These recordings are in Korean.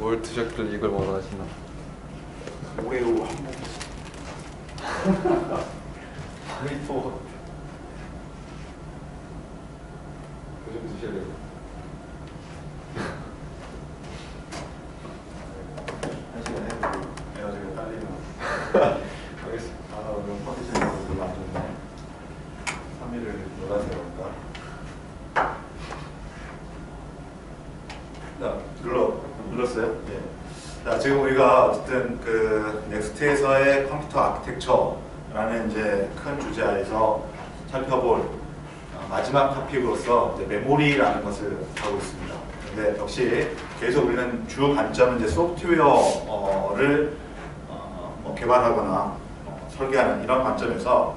뭘 드셨길래 이걸 원하시나? 오레오 한 모금. 아니 또 좀 드셔야 돼요. 한 시간 해보고 내가 지금 딸리면 알겠습니다. 아 오늘 컨디션이 별로 안 좋네. 3일을 놀아서 그런가? 자, 눌렀어요? 예. 자, 지금 우리가 어쨌든 그 넥스트에서의 컴퓨터 아키텍처라는 이제 큰 주제하에서 살펴볼 마지막 토픽으로서 이제 메모리라는 것을 하고 있습니다. 근데 역시 계속 우리는 주 관점은 이제 소프트웨어를 뭐 개발하거나 설계하는 이런 관점에서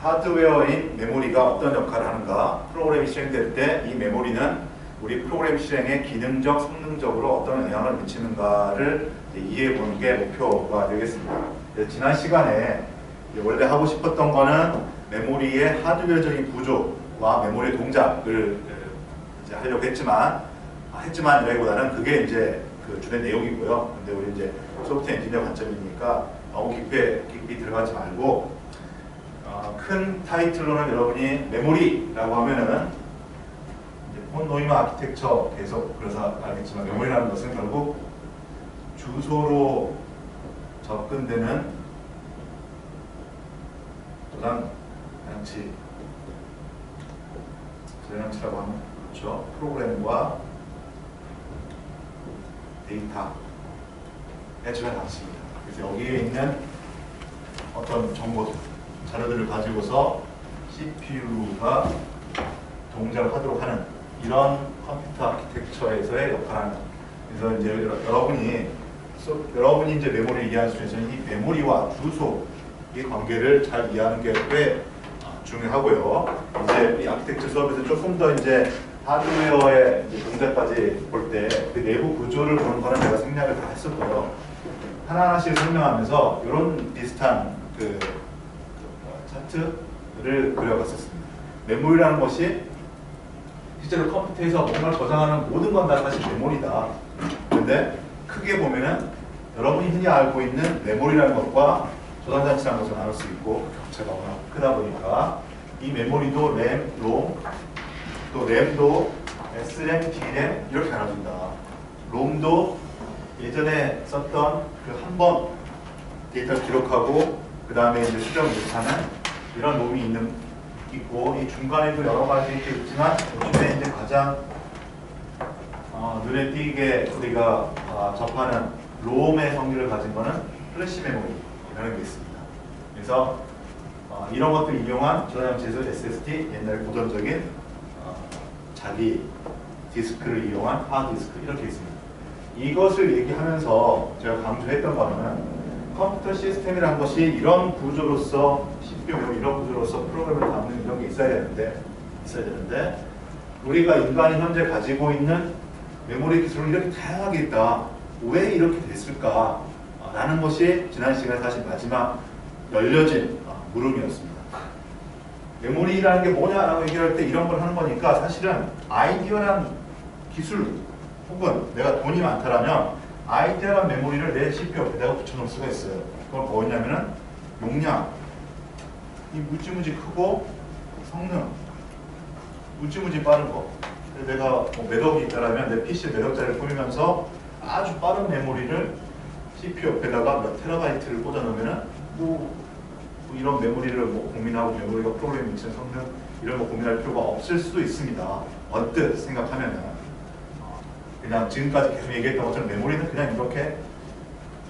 하드웨어인 메모리가 어떤 역할을 하는가, 프로그램이 실행될 때 이 메모리는 우리 프로그램 실행에 기능적, 성능적으로 어떤 영향을 미치는가를 이해해 보는 게 목표가 되겠습니다. 지난 시간에 원래 하고 싶었던 거는 메모리의 하드웨어적인 구조와 메모리의 동작을 이제 하려고 했지만이라기보다는 그게 이제 그 주된 내용이고요. 근데 우리 이제 소프트웨어 엔지니어 관점이니까 너무 깊이 들어가지 말고 큰 타이틀로는 여러분이 메모리라고 하면은 폰 노이먼 아키텍처 계속 그래서 알겠지만 메모리라는 것은 결국 주소로 접근되는 저장장치라고 하면 그렇죠. 프로그램과 데이터의 저장장치입니다. 그래서 여기에 있는 어떤 정보들, 자료들을 가지고서 CPU가 동작을 하도록 하는 이런 컴퓨터 아키텍처에서의 역할을. 그래서 이제 여러분이 이제 메모리를 이해할 수 있어서 이 메모리와 주소의 관계를 잘 이해하는 게 꽤 중요하고요. 이제 이 아키텍처 수업에서 조금 더 이제 하드웨어의 이제 동작까지 볼 때 그 내부 구조를 보는 거는 내가 생략을 다 했었고요. 하나하나씩 설명하면서 이런 비슷한 그 차트를 그려봤었습니다. 메모리라는 것이 실제로 컴퓨터에서 뭔가를 저장하는 모든 건 다 사실 메모리다. 근데 크게 보면은 여러분이 흔히 알고 있는 메모리라는 것과 저장장치라는 것을 나눌 수 있고 격차가 워낙 크다 보니까 이 메모리도 램, 롬, 또 램도 SRAM, DRAM 이렇게 나눠진다. 롬도 예전에 썼던 그 한 번 데이터를 기록하고 그 다음에 이제 수정 못하는 이런 롬이 있고 이 중간에도 여러 가지 있지만 요즘에 이제 가장 눈에 띄게 우리가 접하는 롬의 성질을 가진 거는 플래시 메모리라는 게 있습니다. 그래서 이런 것들 이용한 저장장치에서 SSD 옛날 고전적인 자기 디스크를 이용한 하드디스크 이렇게 있습니다. 이것을 얘기하면서 제가 강조했던 거는 컴퓨터 시스템이라는 것이 이런 구조로서 CPU 이런 구조로서 프로그램을 담는 이런 게 있어야 되는데 우리가 인간이 현재 가지고 있는 메모리 기술은 이렇게 다양하게 있다. 왜 이렇게 됐을까? 라는 것이 지난 시간에 사실 마지막 열려진 물음이었습니다. 메모리라는 게 뭐냐라고 얘기할 때 이런 걸 하는 거니까 사실은 아이디어란 기술 혹은 내가 돈이 많다라면 아이디어란 메모리를 내 CPU 옆에다가 붙여놓을 수가 있어요. 그건 뭐냐면은 용량, 이 무지무지 크고 성능, 무지무지 빠른 거. 내가 뭐 매덕이 있다라면 내 PC에 매덕자를 꾸미면서 아주 빠른 메모리를 CPU 옆에다가 몇 테라바이트를 꽂아놓으면은 뭐 이런 메모리를 뭐 고민하고 메모리가 프로그램 미치는 성능 이런 거 고민할 필요가 없을 수도 있습니다. 언뜻 생각하면은 그냥 지금까지 계속 얘기했던 것처럼 메모리는 그냥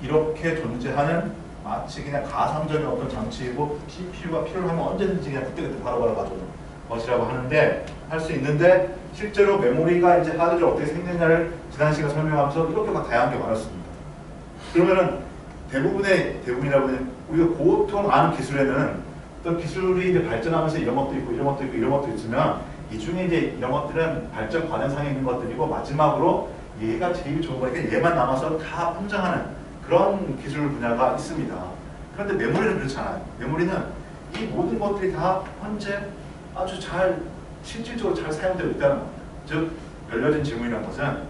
이렇게 존재하는 마치 그냥 가상적인 어떤 장치이고 CPU가 필요로 하면 언제든지 그냥 그때그때 바로바로 가져오는 것이라고 하는데 할 수 있는데 실제로 메모리가 이제 하드웨어가 어떻게 생겼냐를 지난 시간에 설명하면서 이렇게 막 다양한 게 많았습니다. 그러면은 대부분이라고 하면 우리가 보통 아는 기술에는 어떤 기술이 이제 발전하면서 이런 것도 있고 이런 것도 있고 이런 것도 있으면 이 중에 이제 이런 것들은 발전 과정상에 있는 것들이고 마지막으로 얘가 제일 좋은 거니까 얘만 남아서 다 성장하는 그런 기술 분야가 있습니다. 그런데 메모리는 그렇지 않아요. 메모리는 이 모든 것들이 다 현재 아주 잘 실질적으로 잘 사용되고 있다는 겁니다. 즉 열려진 질문이라는 것은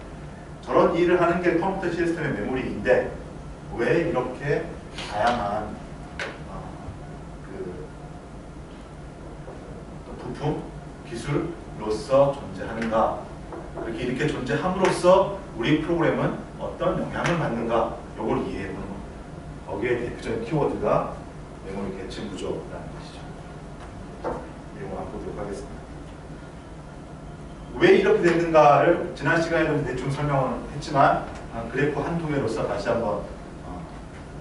저런 일을 하는 게 컴퓨터 시스템의 메모리인데 왜 이렇게 다양한 부품, 기술로서 존재하는가, 이렇게 존재함으로써 우리 프로그램은 어떤 영향을 받는가, 이걸 이해해보는 겁니다. 거기에 대표적인 키워드가 메모리 계층 구조라는 것이죠. 이거 한번 보도록 하겠습니다. 왜 이렇게 됐는가를 지난 시간에도 대충 설명을 했지만 그래프 한 통계로서 다시 한번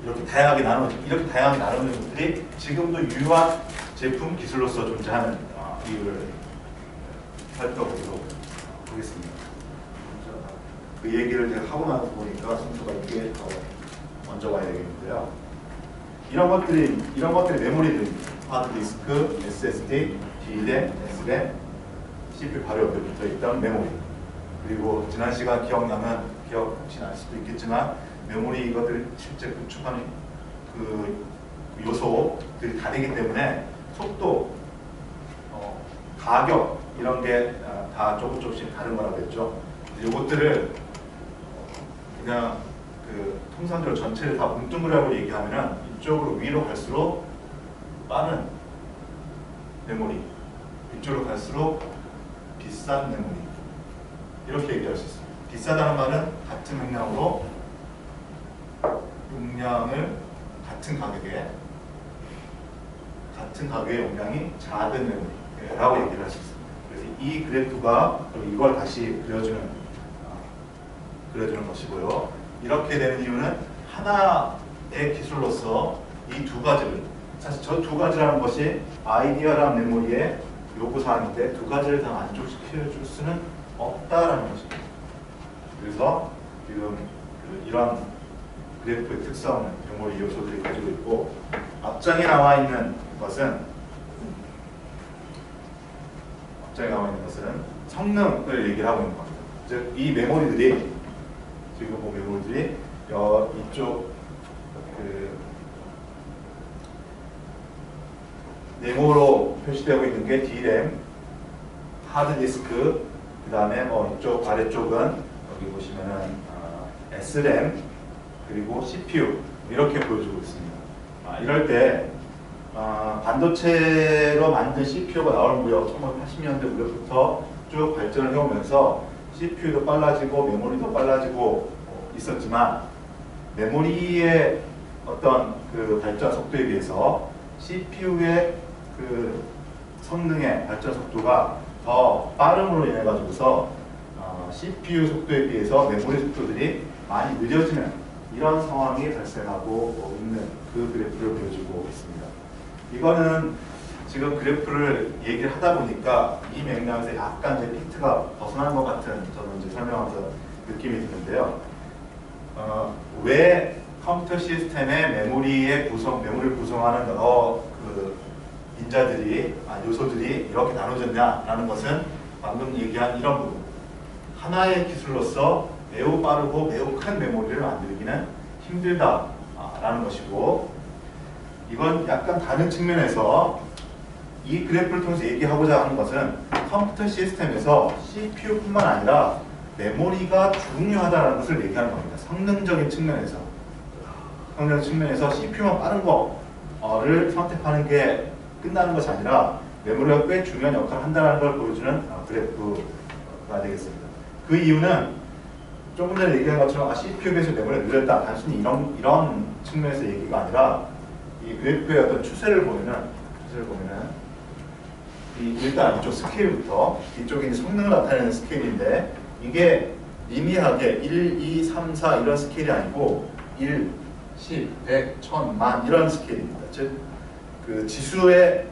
이렇게 다양하게 나누는 것들이 지금도 유효한 제품 기술로서 존재하는 이유를 살펴보도록 하겠습니다. 그 얘기를 제가 하고 나서 보니까 순서가 이게 더 먼저 와야 되겠는데요. 이런 것들이 메모리들입니다. 하드디스크, SSD, DRAM, SRAM, CPU 바로 옆에 붙어 있던 메모리. 그리고 지난 시간 기억지 않을 수도 있겠지만 메모리 이것들 실제 구축하는 그 요소들이 다르기 때문에 속도, 가격 이런 게 다 조금씩 다른 거라고 했죠. 이것들을 그냥 그 통상적으로 전체를 다 뭉뚱그려고 얘기하면은 이쪽으로 위로 갈수록 빠른 메모리, 이쪽으로 갈수록 비싼 메모리, 이렇게 얘기할 수 있습니다. 비싸다는 말은 같은 용량으로 용량을 같은 가격의 용량이 작은 메모리라고 얘기를 할 수 있습니다. 그래서 이 그래프가 이걸 다시 그려주는 것이고요. 이렇게 되는 이유는 하나의 기술로서 이 두 가지를, 사실 저 두 가지라는 것이 아이디어랑 메모리의 요구사항인데 두 가지를 다 만족시켜줄 수는 없다라는 것입니다. 그래서 지금 이런 그래프의 특성을 메모리 요소들이 가지고 있고, 앞장에 나와 있는 것은 성능을 얘기를 하고 있는 겁니다. 즉, 이 메모리들이 이쪽 네모로 표시되고 있는 게 DRAM, 하드디스크, 그 다음에 이쪽 아래쪽은 여기 보시면은 SRAM, 그리고 CPU 이렇게 보여주고 있습니다. 이럴 때 반도체로 만든 CPU가 나올 무렵 1980년대 무렵부터 쭉 발전을 해오면서 CPU도 빨라지고 메모리도 빨라지고 있었지만 메모리의 어떤 그 발전 속도에 비해서 CPU의 그 성능의 발전 속도가 더 빠름으로 인해 가지고서 CPU 속도에 비해서 메모리 속도들이 많이 느려지는 이런 상황이 발생하고 있는 그 그래프를 보여주고 있습니다. 이거는 지금 그래프를 얘기를 하다 보니까 이 맥락에서 약간 이제 핀트가 벗어난 것 같은 저는 이제 설명하면서 느낌이 드는데요. 왜 컴퓨터 시스템의 메모리를 구성하는 그 요소들이 이렇게 나눠졌냐라는 것은 방금 얘기한 이런 부분, 하나의 기술로서 매우 빠르고 매우 큰 메모리를 만들기는 힘들다라는 것이고, 이건 약간 다른 측면에서 이 그래프를 통해서 얘기하고자 하는 것은 컴퓨터 시스템에서 CPU뿐만 아니라 메모리가 중요하다는 것을 얘기하는 겁니다. 성능적인 측면에서 CPU만 빠른 거를 선택하는 게 끝나는 것이 아니라 메모리가 꽤 중요한 역할을 한다는 걸 보여주는 그래프가 되겠습니다. 그 이유는 조금 전에 얘기한 것처럼 CPU에 비해서 메모리가 늘렸다, 단순히 이런 측면에서 얘기가 아니라 이 그래프의 어떤 추세를 보면은 일단 이쪽 스케일부터, 이쪽이 이제 성능을 나타내는 스케일인데 이게 리니하게 1, 2, 3, 4 이런 스케일이 아니고 1, 10, 100, 1000, 만 이런 스케일입니다. 즉 그 지수의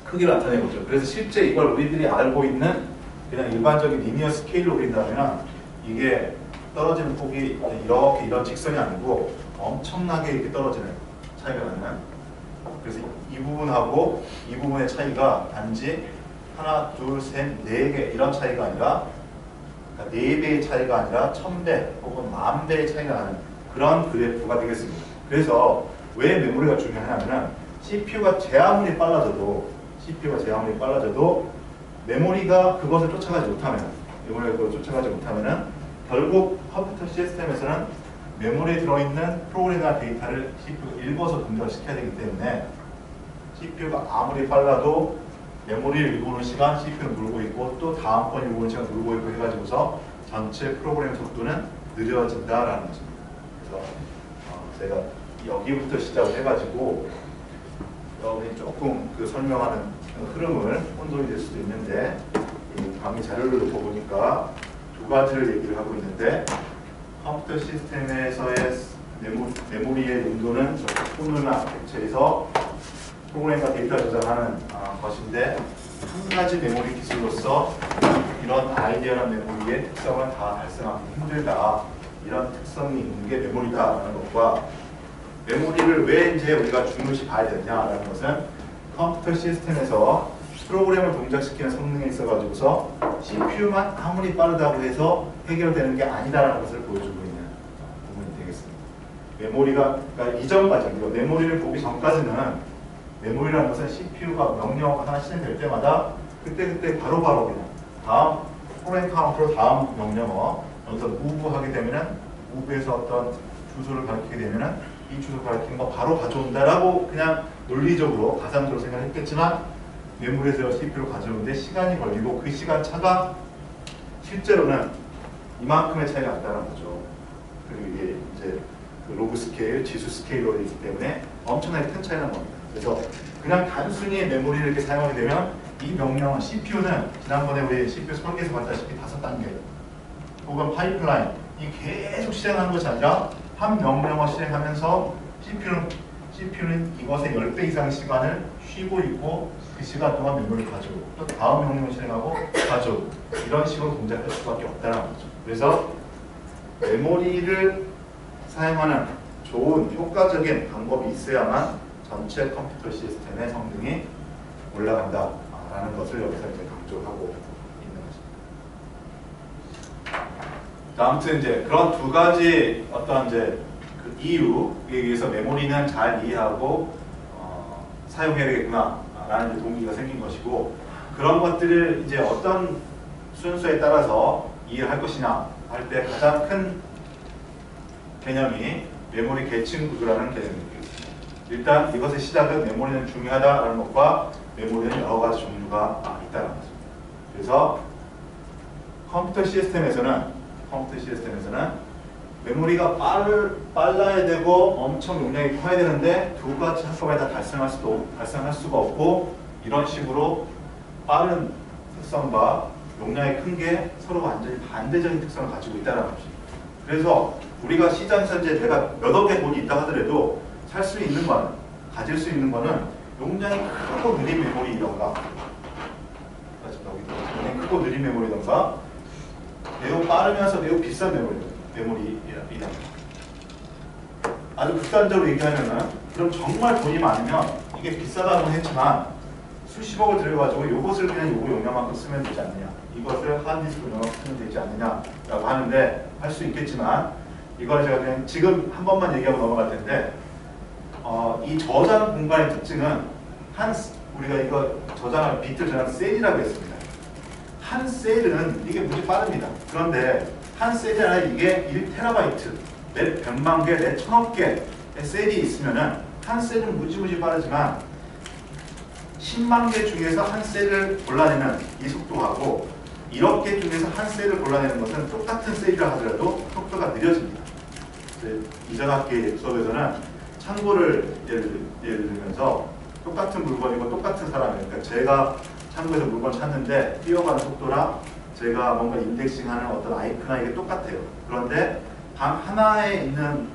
크기를 나타내고 있죠. 그래서 실제 이걸 우리들이 알고 있는 그냥 일반적인 리니어 스케일로 그린다면 이게 떨어지는 폭이 이렇게 이런 직선이 아니고 엄청나게 이렇게 떨어지는 차이가 나는, 그래서 이 부분하고 이 부분의 차이가 단지 하나, 둘, 셋, 네 개 이런 차이가 아니라, 그러니까 4배의 차이가 아니라 1000배 혹은 10,000배의 차이가 나는 그런 그래프가 되겠습니다. 그래서 왜 메모리가 중요하냐면 CPU가 제 아무리 빨라져도 메모리가 그것을 쫓아가지 못하면 결국 컴퓨터 시스템에서는 메모리에 들어있는 프로그램이나 데이터를 CPU가 읽어서 동작을 시켜야 되기 때문에 CPU가 아무리 빨라도 메모리를 읽어오는 시간 CPU는 누르고 있고 또 다음번 읽어오는 시간 누르고 있고 해가지고서 전체 프로그램 속도는 느려진다라는 것입니다. 그래서 제가 여기부터 시작을 해가지고 여러분이 조금 그 설명하는 흐름을 혼돈이 될 수도 있는데 이 강의 자료를 놓고 보니까 두 가지를 얘기를 하고 있는데 컴퓨터 시스템에서의 메모리의 용도는 폰이나 객체에서 프로그램과 데이터 저장하는 것인데 한 가지 메모리 기술로서 이런 아이디어한 메모리의 특성을 다 달성하기 힘들다. 이런 특성이 있는 게 메모리다라는 것과 메모리를 왜 이제 우리가 중요시 봐야 되느냐라는 것은 컴퓨터 시스템에서 프로그램을 동작시키는 성능이 있어가지고서 CPU만 아무리 빠르다고 해서 해결되는 게 아니다라는 것을 보여주고 있는 부분이 되겠습니다. 메모리가 그러니까 이전까지 메모리를 보기 전까지는 메모리라는 것은 CPU가 명령어가 하나 실행될 때마다 그때 바로바로 그냥 다음 프로그램 카운터로 다음 명령어 여기서 move 하게 되면은 move에서 어떤 주소를 가리키게 되면은 이 주소 가리키는 거 바로 가져온다라고 그냥 논리적으로 가상적으로 생각했겠지만 메모리에서 CPU로 가져오는데 시간이 걸리고 그 시간 차가 실제로는 이만큼의 차이가 났다는 거죠. 그리고 이게 이제 그 로그 스케일, 지수 스케일로 되어 있기 때문에 엄청나게 큰 차이가 나는 겁니다. 그래서 그냥 단순히 메모리를 이렇게 사용하게 되면 이 명령은 CPU는 지난번에 우리 CPU 설계에서 봤다시피 5단계 혹은 파이프라인 이 계속 실행하는 것이 아니라 한 명령어 실행하면서 CPU는 이것의 10배 이상의 시간을 쉬고 있고 그 시간 동안 메모리를 가져오고 또 다음 명령을 실행하고 가져오고 이런 식으로 동작할 수밖에 없다는 거죠. 그래서 메모리를 사용하는 좋은 효과적인 방법이 있어야만 전체 컴퓨터 시스템의 성능이 올라간다라는 것을 여기서 이제 강조하고 있는 것입니다. 아무튼 이제 그런 두 가지 어떤 이제 그 이유에 의해서 메모리는 잘 이해하고 사용해야 되겠구나라는 동기가 생긴 것이고 그런 것들을 이제 어떤 순서에 따라서 이해할 것이냐 할 때 가장 큰 개념이 메모리 계층 구조라는 개념입니다. 일단 이것의 시작은 메모리는 중요하다라는 것과 메모리는 여러 가지 종류가 있다는 거죠. 그래서 컴퓨터 시스템에서는 메모리가 빨라야 되고 엄청 용량이 커야 되는데 두 가지 한꺼번에 다 달성할 수가 없고 이런 식으로 빠른 특성과 용량이 큰 게 서로 완전히 반대적인 특성을 가지고 있다는 거죠. 그래서 우리가 시장에서 이제 내가 몇억 개 돈이 있다 하더라도 살 수 있는 거는 가질 수 있는 거는 용량이 크고 느린 메모리이던가 용량이 크고 느린 메모리던가 매우 빠르면서 매우 비싼 메모리이다. 아주 극단적으로 얘기하면은 그럼 정말 돈이 많으면 이게 비싸다고는 했지만 수십억을 들여가지고 이것을 그냥 요거 용량만큼 쓰면 되지 않느냐 이것을 하드디스크 용량만큼 쓰면 되지 않느냐라고 하는데 할 수 있겠지만 이걸 제가 그냥 지금 한 번만 얘기하고 넘어갈 텐데 이 저장 공간의 특징은 우리가 이거 저장할 비트 저장 셀이라고 했습니다. 한 셀은 이게 무지 빠릅니다. 그런데 한 셀이 아니라 이게 1TB, 몇 백만 개, 몇 천억 개의 셀이 있으면은 한 셀은 무지무지 빠르지만 10만 개 중에서 한 셀을 골라내는 이 속도하고 1억 개 중에서 한 셀을 골라내는 것은 똑같은 셀이라 하더라도 속도가 느려집니다. 이전 학기 수업에서는 창고를 예를 들면서 똑같은 물건이고 똑같은 사람이에요. 그러니까 제가 창고에서 물건 찾는데 뛰어가는 속도랑 제가 뭔가 인덱싱하는 어떤 아이콘이나 이게 똑같아요. 그런데 방 하나에 있는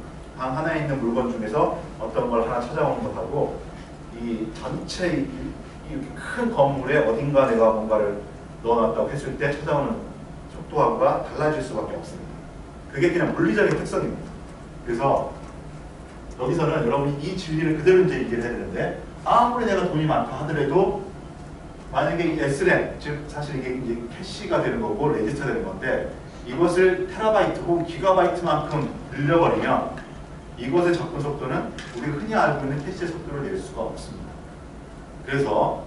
물건 중에서 어떤 걸 하나 찾아오는 것하고 이 전체 이 큰 건물에 어딘가 내가 뭔가를 넣어놨다고 했을 때 찾아오는 속도하고가 달라질 수밖에 없습니다. 그게 그냥 물리적인 특성입니다. 그래서 여기서는 여러분이 이 진리를 그대로 이제 얘기를 해야 되는데 아무리 내가 돈이 많다 하더라도 만약에 이 SRAM, 즉 사실 이게 이제 캐시가 되는 거고 레지스터 되는 건데 이것을 테라바이트 혹은 기가바이트만큼 늘려버리면 이것의 접근 속도는 우리가 흔히 알고 있는 캐시의 속도를 낼 수가 없습니다. 그래서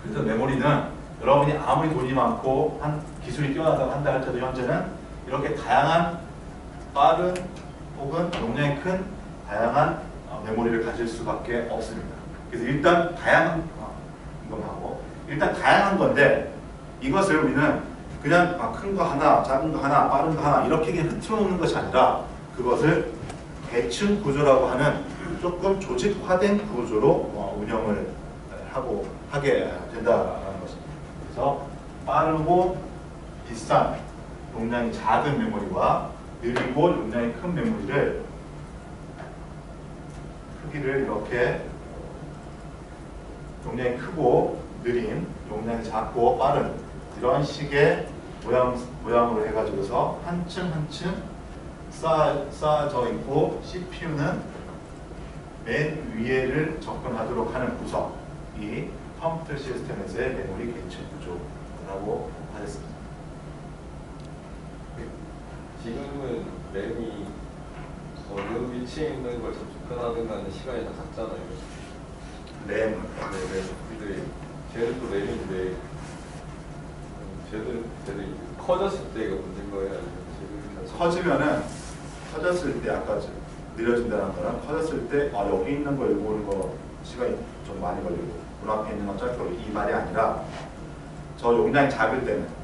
메모리는 여러분이 아무리 돈이 많고 기술이 뛰어나다고 한다 할지라도 현재는 이렇게 다양한 빠른 혹은 용량이 큰 다양한 메모리를 가질 수밖에 없습니다. 그래서 일단 다양한 이건 하고 일단 다양한 건데 이것을 우리는 그냥 큰 거 하나, 작은 거 하나, 빠른 거 하나 이렇게 그냥 흐트러 놓는 것이 아니라 그것을 계층 구조라고 하는 조금 조직화된 구조로 운영을 하게 된다는 것입니다. 그래서 빠르고 비싼 용량이 작은 메모리와 느리고 용량이 큰 메모리를 크기를 이렇게 용량이 크고 느린, 용량이 작고 빠른 이런 식의 모양으로 해가지고서 한 층 한 층 쌓아져 있고 CPU는 맨 위에를 접근하도록 하는 구성이 컴퓨터 시스템에서의 메모리 계층 구조라고 하겠습니다. 지금은 램이 어느 위치에 있는 걸 접근하는 시간이 다 같잖아요. 램. 네. 근데 쟤는 또 램인데 쟤는 커졌을 때가 문제인 거예요? 아니면 지금 커졌을 때 아까 느려진다는 거는 커졌을 때 여기 있는 거 읽어보는 거 시간이 좀 많이 걸리고 문 앞에 있는 건 짧게 걸리고 이 말이 아니라 저 용량이 작을 때는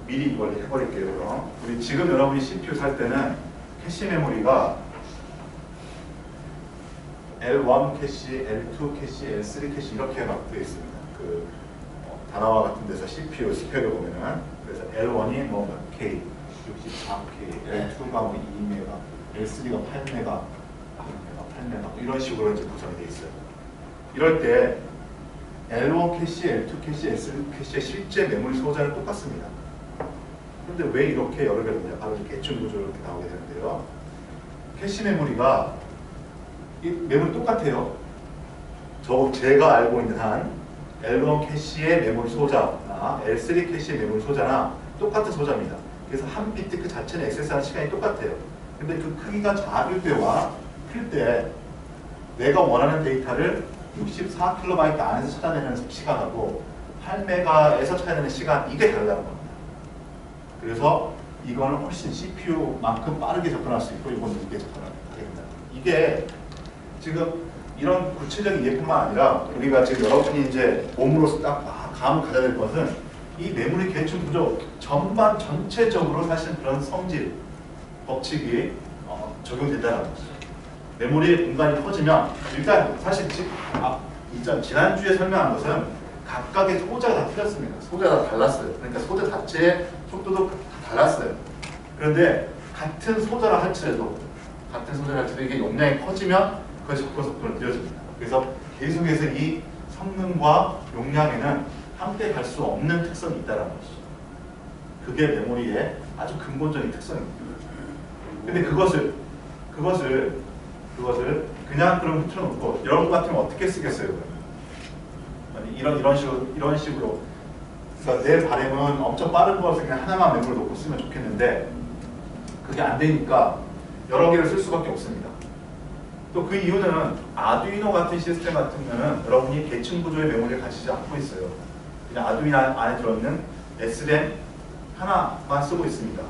미리 이걸 해버릴게요. 그럼 우리 지금 여러분이 CPU 살 때는 캐시 메모리가 L1 캐시, L2 캐시, L3 캐시 이렇게 막 되어 있습니다. 그 단어와 같은 데서 CPU 스펙을 보면은 그래서 L1이 뭐 몇 K, 64K, L2가 뭐 2메가, L3가 8메가, 8메가 이런 식으로 이제 구성이 되어 있어요. 이럴 때 L1 캐시, L2 캐시, L3 캐시의 실제 메모리 소자는 똑같습니다. 근데 왜 이렇게 여러 개가 되냐? 바로 계층 구조로 이렇게 나오게 되는데요. 캐시 메모리가 이 메모리 똑같아요. 제가 알고 있는 한 L1 캐시의 메모리 소자나 L3 캐시의 메모리 소자나 똑같은 소자입니다. 그래서 한 비트 그 자체는 액세스하는 시간이 똑같아요. 근데 그 크기가 작을 때와 클 때 내가 원하는 데이터를 64KB 안에서 찾아내는 시간하고 8메가에서 찾아내는 시간 이게 다르다는 겁니다. 그래서 이거는 훨씬 CPU만큼 빠르게 접근할 수 있고 이건 늦게 접근하게 됩니다. 이게 지금 이런 구체적인 예뿐만 아니라 우리가 지금 여러분이 이제 몸으로서 딱 감을 가져야 될 것은 이 메모리 계층 구조 전체적으로 사실 그런 성질 법칙이 적용된다는 거죠. 메모리 공간이 커지면 일단 사실 지난주에 설명한 것은 각각의 소자가 다 틀렸습니다. 소자가 다 달랐어요. 그러니까 소자 자체의 속도도 다 달랐어요. 그런데 같은 소자라 할지라도 이게 용량이 커지면 그것이 속도는 느려집니다. 그래서 계속해서 이 성능과 용량에는 함께 갈 수 없는 특성이 있다는 것이죠. 그게 메모리의 아주 근본적인 특성입니다. 근데 그것을 그냥 그럼 흩어놓고 여러분 같으면 어떻게 쓰겠어요? 이런 식으로 그러니까 내 바램은 엄청 빠른 것을 그냥 하나만 메모리 놓고 쓰면 좋겠는데 그게 안 되니까 여러 개를 쓸 수밖에 없습니다. 또 그 이유는 아두이노 같은 시스템 같은 경우는 여러분이 계층 구조의 메모리를 가지지 않고 있어요. 그냥 아두이노 안에 들어있는 SRAM 하나만 쓰고 있습니다.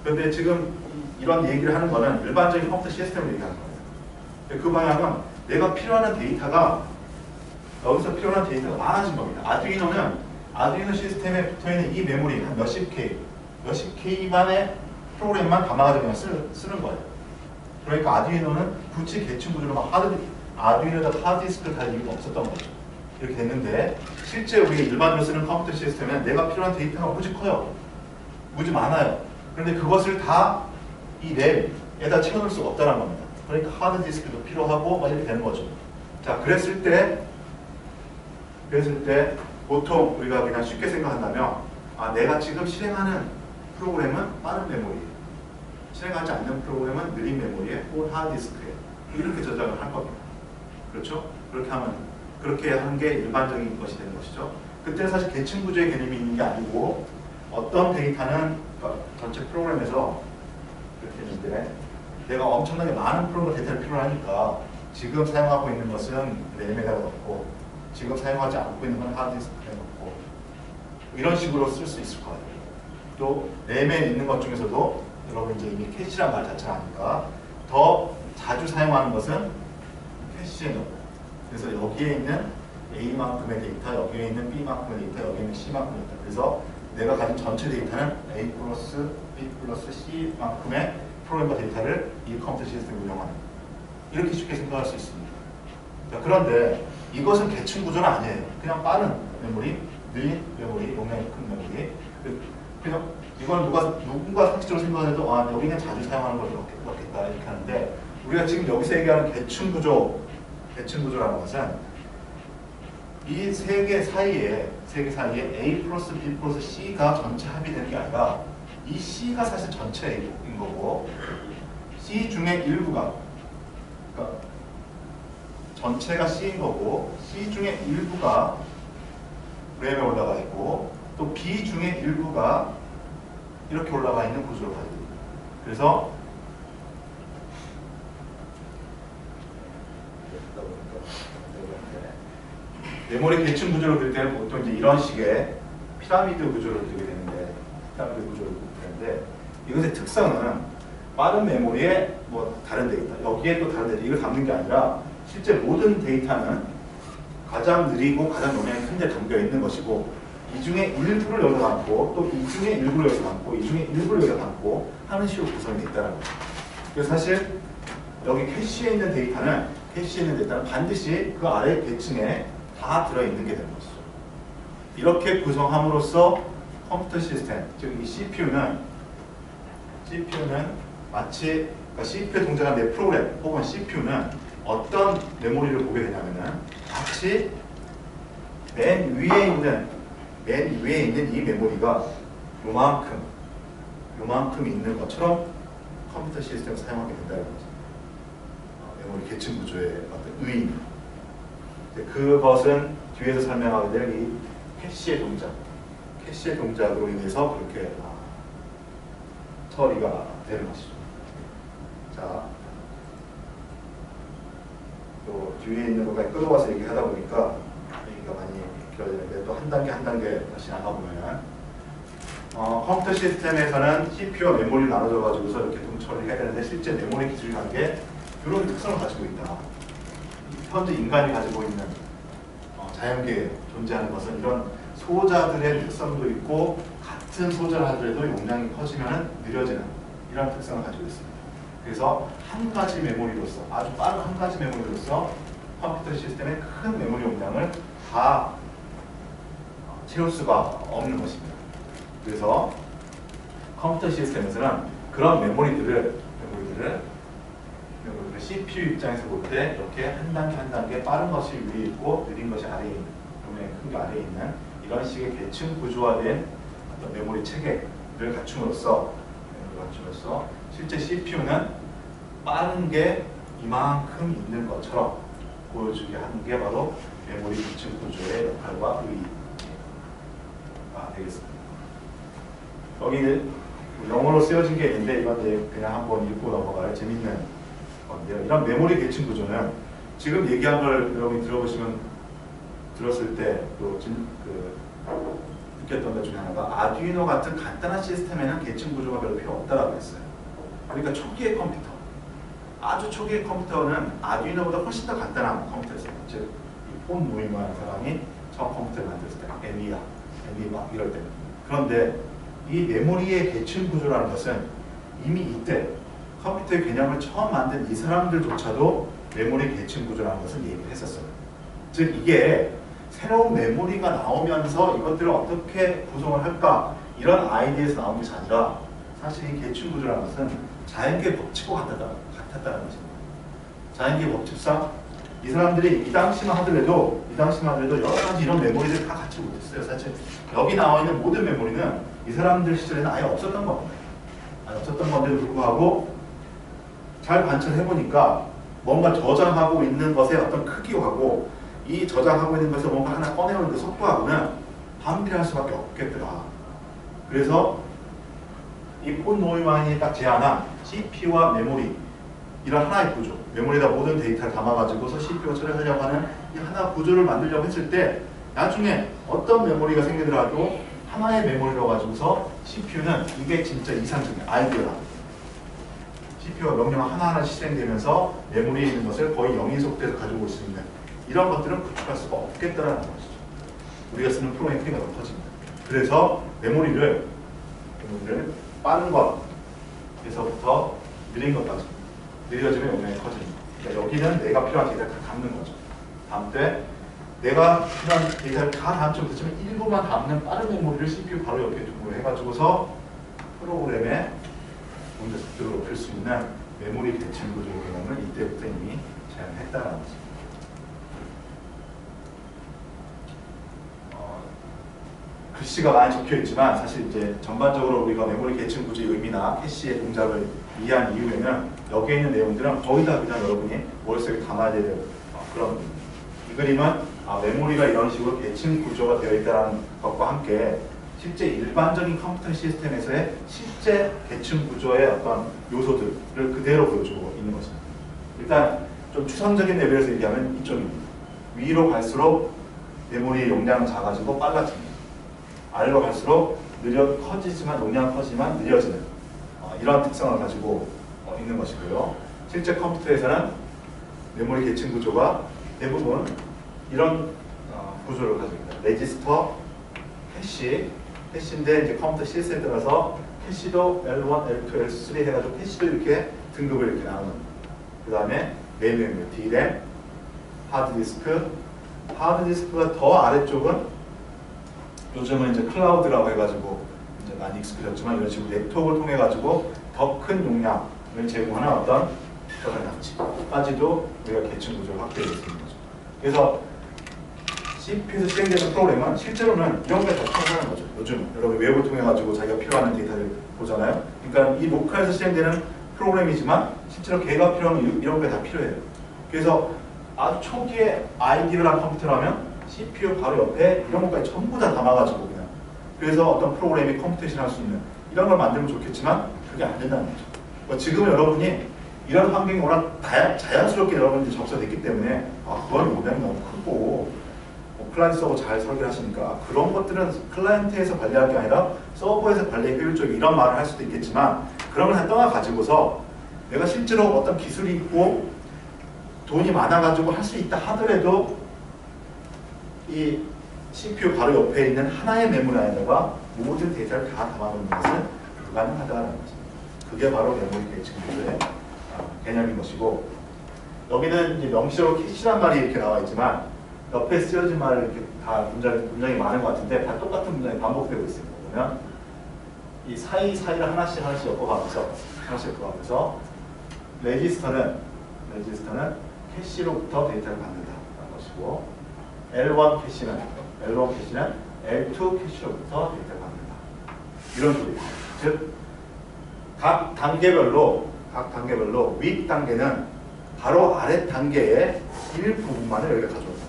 그런데 지금 이런 얘기를 하는 거는 일반적인 컴퓨터 시스템을 얘기하는 거예요. 그 방향은 내가 필요한 데이터가 여기서 필요한 데이터가 많아진 겁니다. 아두이노 시스템에 붙어있는 이 메모리 한 몇십 K만의 프로그램만 담아가지고 그냥 쓰는 거예요. 그러니까 아두이노는 굳이 계층 구조로 아두이노에다 하드디스크를 달 이유가 없었던 거죠. 이렇게 됐는데 실제 우리 일반적으로 쓰는 컴퓨터 시스템은 내가 필요한 데이터가 무지 커요. 무지 많아요. 그런데 그것을 다 이 램에다 채워놓을 수가 없다는 겁니다. 그러니까 하드디스크도 필요하고 막 이렇게 되는 거죠. 자, 그랬을 때 보통 우리가 그냥 쉽게 생각한다면 내가 지금 실행하는 프로그램은 빠른 메모리에 실행하지 않는 프로그램은 느린 메모리에 혹은 하드디스크에 이렇게 저장을 할 겁니다. 그렇죠? 그렇게 하는 게 일반적인 것이 되는 것이죠. 그때는 사실 계층 구조의 개념이 있는 게 아니고 어떤 데이터는 전체 프로그램에서 이렇게 있는데 내가 엄청나게 많은 프로그램 데이터를 필요로 하니까 지금 사용하고 있는 것은 램에다가 넣고 지금 사용하지 않고 있는 건 하드디스크에 넣고 이런 식으로 쓸 수 있을 것 같아요. 또 램에 있는 것 중에서도 여러분 이제 이미 캐시란 말 자체를 아니까 더 자주 사용하는 것은 캐시에 넣어요. 그래서 여기에 있는 A만큼의 데이터, 여기에 있는 B만큼의 데이터, 여기에 있는 C만큼의 데이터. 그래서 내가 가진 전체 데이터는 A 플러스 B 플러스 C만큼의 프로그램과 데이터를 이 컴퓨터 시스템을 운영하는, 이렇게 쉽게 생각할 수 있습니다. 자, 그런데 이것은 계층 구조는 아니에요. 그냥 빠른 메모리, 느린 메모리, 용량이 큰 메모리. 그냥 이건 누군가 상식적으로 생각해도 아, 여기는 자주 사용하는 걸 넣겠다 이렇게 하는데, 우리가 지금 여기서 얘기하는 계층 구조라는 것은 이 세 개 사이에 A 플러스 B 플러스 C가 전체 합이 되는 게 아니라 이 C가 사실 전체 A인 거고, C 중에 일부가, 그러니까 전체가 C인 거고, C 중에 일부가 램에 올라가 있고, 또 B 중에 일부가 이렇게 올라가 있는 구조를 가지고 있습니다. 그래서 메모리 계층 구조를 그릴 때는 보통 이제 이런 식의 피라미드 구조를 그리게 되는데, 이것의 특성은 빠른 메모리에 뭐 다른 데이터, 여기에 또 다른 데이터, 이걸 담는 게 아니라 실제 모든 데이터는 가장 느리고 가장 용량이 큰 데 담겨 있는 것이고, 이 중에 일부를 여기서 담고, 또 이 중에 일부를 여기서 담고, 이 중에 일부를 여기서 담고 하는 식으로 구성이 되어 있다는 거죠. 그래서 사실 여기 캐시에 있는 데이터는 반드시 그 아래 계층에 다 들어있는 게 되는 것이죠. 이렇게 구성함으로써 컴퓨터 시스템, 즉 이 CPU는 마치, 그러니까 CPU에 동작하는 내 프로그램 혹은 CPU는 어떤 메모리를 보게 되냐면은 마치 맨 위에 있는 이 메모리가 요만큼 있는 것처럼 컴퓨터 시스템을 사용하게 된다는 거죠. 메모리 계층 구조의 어떤 의의. 그것은 뒤에서 설명하게 될 이 캐시의 동작으로 인해서 그렇게 처리가 되는 것이죠. 자, 또 뒤에 있는 것까지 끌어와서 얘기하다 보니까 얘기가 많이 길어지는데, 또 한 단계 다시 나가보면 컴퓨터 시스템에서는 CPU와 메모리를 나눠져 가지고서 이렇게 동처리를 해야 되는데, 실제 메모리 기술이라는 게 이런 특성을 가지고 있다. 현재 인간이 가지고 있는 자연계에 존재하는 것은 이런 소자들의 특성도 있고, 같은 소자를 하더라도 용량이 커지면 느려지는 이런 특성을 가지고 있습니다. 그래서 한 가지 메모리로서, 아주 빠른 한 가지 메모리로서 컴퓨터 시스템의 큰 메모리 용량을 다 채울 수가 없는 것입니다. 그래서 컴퓨터 시스템에서는 그런 메모리들을 CPU 입장에서 볼 때 이렇게 한 단계 빠른 것이 위에 있고 느린 것이 아래에 있는, 용량이 큰 게 아래에 있는 이런 식의 계층 구조화된 어떤 메모리 체계를 갖춤으로써 실제 CPU는 빠른 게 이만큼 있는 것처럼 보여주게 하는 게 바로 메모리 계층 구조의 역할과 의의가 되겠습니다. 여기 영어로 쓰여진 게 있는데 이건 이제 그냥 한번 읽고 넘어갈 재밌는 건데요. 이런 메모리 계층 구조는 지금 얘기한 걸 여러분이 들었을 때 또 느꼈던 것 중에 하나가, 아두이노 같은 간단한 시스템에는 계층 구조가 별로 필요 없다라고 했어요. 그러니까 초기의 컴퓨터, 아주 초기의 컴퓨터는 아두이노보다 훨씬 더 간단한 컴퓨터였어요. 즉, 폰 노이만 사람이 처음 컴퓨터를 만들었을 때, 애미 막 이럴 때. 그런데 이 메모리의 계층 구조라는 것은 이미 이때 컴퓨터의 개념을 처음 만든 이 사람들조차도 메모리 계층 구조라는 것을 얘기를 했었어요. 즉, 이게 새로운 메모리가 나오면서 이것들을 어떻게 구성을 할까, 이런 아이디어에서 나온 것이 아니라 사실 이 계층 구조라는 것은 자연계 법칙과 같았다는 것입니다. 자연계 법칙상 이 사람들이 이 당시만 하더라도 여러 가지 이런 메모리를 다 갖지 못했어요. 사실 여기 나와 있는 모든 메모리는 이 사람들 시절에는 아예 없었던 겁니다. 없었던 건데도 불구하고 잘 관찰해보니까 뭔가 저장하고 있는 것의 어떤 크기하고 이 저장하고 있는 것에서 뭔가 하나 꺼내오는 그 속도하고는 반비례할 수밖에 없겠더라. 그래서 이 폰 노이만이 딱 제안한 CPU와 메모리, 이런 하나의 구조, 메모리에다 모든 데이터를 담아가지고서 CPU가 처리하려고 하는 이 하나 구조를 만들려고 했을 때 나중에 어떤 메모리가 생기더라도 하나의 메모리로 가지고서 CPU는 이게 진짜 이상적인 아이디어다. CPU가 명령 하나하나 실행되면서 메모리에 있는 것을 거의 영인 속도에서 가지고 올 수 있는 이런 것들은 구축할 수가 없겠다라는 것이죠. 우리가 쓰는 프로그램 크기가 너무 커집니다. 그래서 메모리를 빠른 것에서부터 느린 것까지 느려지면 용량이 커집니다. 그러니까 여기는 내가 필요한 데이터를 다 담는 거죠. 다음 때 내가 필요한 데이터를 다 담지 못했지만 일부만 담는 빠른 메모리를 CPU 바로 옆에 두고 해가지고서 프로그램의 문제 속도를 높일 수 있는 메모리 대칭 구조 개념을 이때부터 이미 제안했다는 거죠. 글씨가 많이 적혀 있지만 사실 이제 전반적으로 우리가 메모리 계층 구조의 의미나 캐시의 동작을 이해한 이후에는 여기에 있는 내용들은 거의 다 그냥 여러분이 머릿속에 담아야 될 그런 이 그림은 메모리가 이런 식으로 계층 구조가 되어 있다는 것과 함께 실제 일반적인 컴퓨터 시스템에서의 실제 계층 구조의 어떤 요소들을 그대로 보여주고 있는 것입니다. 일단 좀 추상적인 레벨에서 얘기하면 이쪽입니다. 위로 갈수록 메모리의 용량은 작아지고 빨라집니다. 아래로 갈수록 커지지만 용량은 커지지만 느려지는 이런 특성을 가지고 있는 것이고요. 실제 컴퓨터에서는 메모리 계층 구조가 대부분 이런 구조를 가지고 있습니다. 레지스터, 캐시인데 이제 컴퓨터 시스템에 따라서 캐시도 L1, L2, L3 해가지고 캐시도 이렇게 등급을 이렇게 나누는. 그 다음에 메인 메모리, D램, 하드디스크가 더 아래쪽은 요즘은 이제 클라우드라고 해가지고 이제 많이 익숙해졌지만 이런 식으로 랩톱을 통해 가지고 더 큰 용량을 제공하는 어떤 저장 장치까지도 우리가 계층 구조를 확대해 있는 거죠. 그래서 CPU에서 실행되는 프로그램은 실제로는 이런 게 다 필요한 거죠. 요즘 여러분 웹을 통해 가지고 자기가 필요한 데이터를 보잖아요. 그러니까 이 로컬에서 실행되는 프로그램이지만 실제로 걔가 필요한 이런 게 다 필요해요. 그래서 아주 초기에 아이디어란 컴퓨터라면 CPU 바로 옆에 이런 것까지 전부 다 담아가지고 그냥 그래서 어떤 프로그램이 컴퓨테이션 할 수 있는 이런 걸 만들면 좋겠지만 그게 안 된다는 거죠. 지금 여러분이 이런 환경이 워낙 자연스럽게 여러분들이 접수됐기 때문에 그건 용량이 너무 크고 클라이언트 서버 잘 설계하시니까 그런 것들은 클라이언트에서 관리할 게 아니라 서버에서 관리 효율적이 이런 말을 할 수도 있겠지만 그런 걸 다 떠나가지고서 내가 실제로 어떤 기술이 있고 돈이 많아가지고 할 수 있다 하더라도 이 CPU 바로 옆에 있는 하나의 메모리 안에다가 모든 데이터를 다 담아놓는 것은 불가능하다는 것입니다. 그게 바로 메모리 계층 구조의 개념인 것이고 여기는 이제 명시로 캐시란 말이 이렇게 나와 있지만 옆에 쓰여진 말을 이렇게 다 문장이 많은 것 같은데 다 똑같은 문장이 반복되고 있습니다. 보면 이 사이사이를 하나씩 엮어가면서 레지스터는 캐시로부터 데이터를 받는다는 것이고 L1 캐시는 L2 캐시로부터 데이터를 받는다. 이런 소리입니다. 즉, 각 단계별로 윗 단계는 바로 아래 단계의 일부분만을 여기가 가져온다.